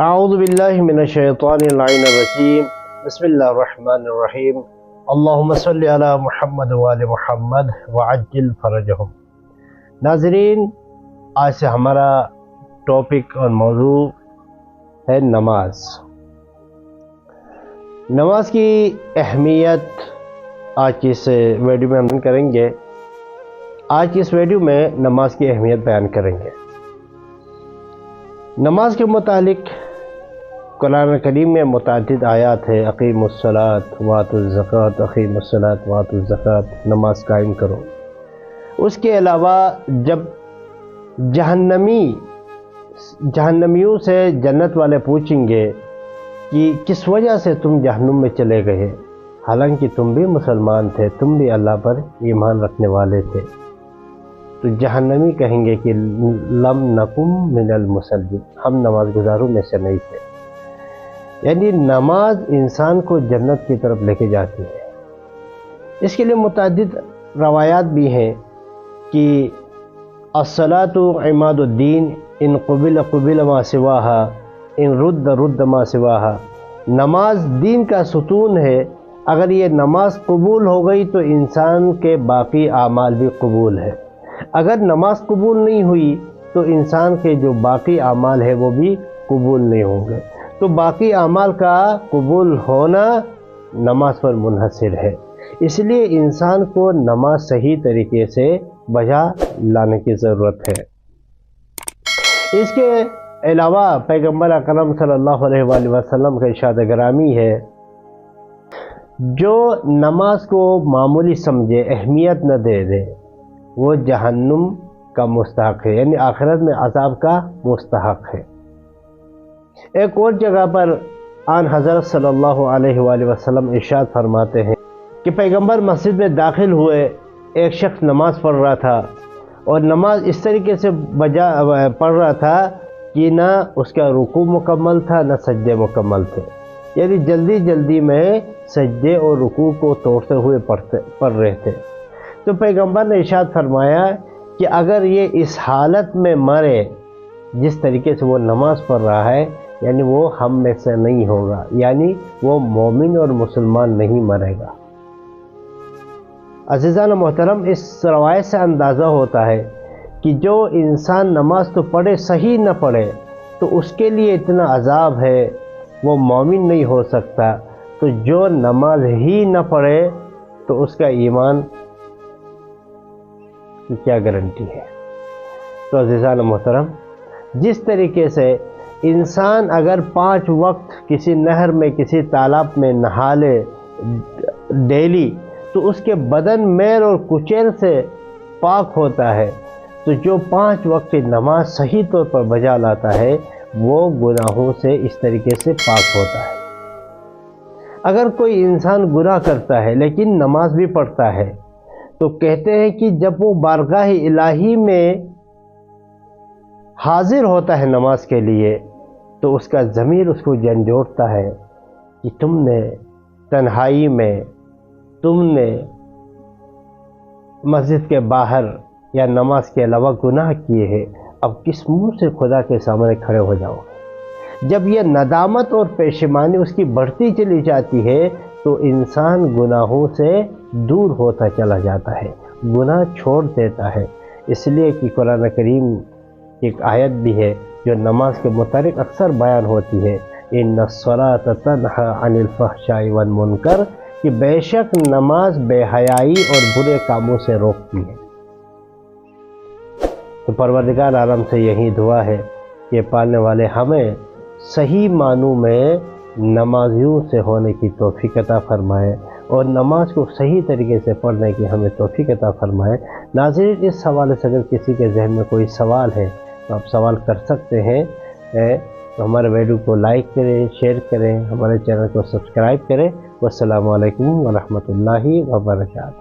اعوذ باللہ من الشیطان اللعین الرجیم بسم اللہ الرحمن الرحیم اللہم صلی علی محمد وآل محمد وعجل فرجہم۔ ناظرین، آج سے ہمارا ٹاپک اور موضوع ہے نماز۔ نماز کی اہمیت آج کی اس ویڈیو میں ہم کریں گے۔ آج کی اس ویڈیو میں نماز کی اہمیت بیان کریں گے۔ نماز کے متعلق قرآن کریم میں متعدد آیات ہے۔ اقیموا الصلاۃ وآتوا الزکوٰۃ، اقیموا الصلاۃ وآتوا الزکوٰۃ، نماز قائم کرو۔ اس کے علاوہ جب جہنمیوں سے جنت والے پوچھیں گے کہ کس وجہ سے تم جہنم میں چلے گئے، حالانکہ تم بھی مسلمان تھے، تم بھی اللہ پر ایمان رکھنے والے تھے، تو جہنمی کہیں گے کہ لم نکم من المصلین، ہم نماز گزاروں میں سے نہیں تھے۔ یعنی نماز انسان کو جنت کی طرف لے کے جاتی ہے۔ اس کے لیے متعدد روایات بھی ہیں کہ الصلاۃ عماد الدین، ان قبل قبل ما سواہا، ان رد رد ما سواہا۔ نماز دین کا ستون ہے، اگر یہ نماز قبول ہو گئی تو انسان کے باقی اعمال بھی قبول ہے، اگر نماز قبول نہیں ہوئی تو انسان کے جو باقی اعمال ہے وہ بھی قبول نہیں ہوں گے۔ تو باقی اعمال کا قبول ہونا نماز پر منحصر ہے، اس لیے انسان کو نماز صحیح طریقے سے بجا لانے کی ضرورت ہے۔ اس کے علاوہ پیغمبر اکرم صلی اللہ علیہ وآلہ وسلم کا ارشاد گرامی ہے، جو نماز کو معمولی سمجھے، اہمیت نہ دے وہ جہنم کا مستحق ہے، یعنی آخرت میں عذاب کا مستحق ہے۔ ایک اور جگہ پر آن حضرت صلی اللہ علیہ وآلہ وسلم ارشاد فرماتے ہیں کہ پیغمبر مسجد میں داخل ہوئے، ایک شخص نماز پڑھ رہا تھا اور نماز اس طریقے سے پڑھ رہا تھا کہ نہ اس کا رکوع مکمل تھا نہ سجدے مکمل تھے، یعنی جلدی جلدی میں سجدے اور رکوع کو توڑتے ہوئے پڑھ رہے تھے۔ تو پیغمبر نے ارشاد فرمایا کہ اگر یہ اس حالت میں مرے جس طریقے سے وہ نماز پڑھ رہا ہے، یعنی وہ ہم میں سے نہیں ہوگا، یعنی وہ مومن اور مسلمان نہیں مرے گا۔ عزیزان محترم، اس روایت سے اندازہ ہوتا ہے کہ جو انسان نماز تو پڑھے صحیح نہ پڑھے تو اس کے لیے اتنا عذاب ہے، وہ مومن نہیں ہو سکتا۔ تو جو نماز ہی نہ پڑھے تو اس کا ایمان کی کیا گارنٹی ہے؟ تو عزیزان محترم، جس طریقے سے انسان اگر 5 وقت کسی نہر میں کسی تالاب میں نہا لے ڈیلی تو اس کے بدن میل اور کچیل سے پاک ہوتا ہے، تو جو 5 وقت کی نماز صحیح طور پر بجا لاتا ہے وہ گناہوں سے اس طریقے سے پاک ہوتا ہے۔ اگر کوئی انسان گناہ کرتا ہے لیکن نماز بھی پڑھتا ہے تو کہتے ہیں کہ جب وہ بارگاہ الہی میں حاضر ہوتا ہے نماز کے لیے تو اس کا ضمیر اس کو جھنجھوڑتا ہے کہ تم نے تنہائی میں، تم نے مسجد کے باہر یا نماز کے علاوہ گناہ کیے ہیں، اب کس منہ سے خدا کے سامنے کھڑے ہو جاؤ گے؟ جب یہ ندامت اور پشیمانی اس کی بڑھتی چلی جاتی ہے تو انسان گناہوں سے دور ہوتا چلا جاتا ہے، گناہ چھوڑ دیتا ہے۔ اس لیے کہ قرآن کریم ایک آیت بھی ہے جو نماز کے متعلق اکثر بیان ہوتی ہے، ان الصلاۃ تنہی عن الفحشاء والمنکر، کہ بے شک نماز بے حیائی اور برے کاموں سے روکتی ہے۔ تو پروردگار عالم سے یہی دعا ہے کہ پالنے والے ہمیں صحیح معنوں میں نمازیوں سے ہونے کی توفیق عطا فرمائے اور نماز کو صحیح طریقے سے پڑھنے کی ہمیں توفیق عطا فرمائے۔ ناظرین، اس حوالے سے اگر کسی کے ذہن میں کوئی سوال ہے تو آپ سوال کر سکتے ہیں، تو ہمارے ویڈیو کو لائک کریں، شیئر کریں، ہمارے چینل کو سبسکرائب کریں۔ والسلام علیکم ورحمۃ اللہ وبرکاتہ۔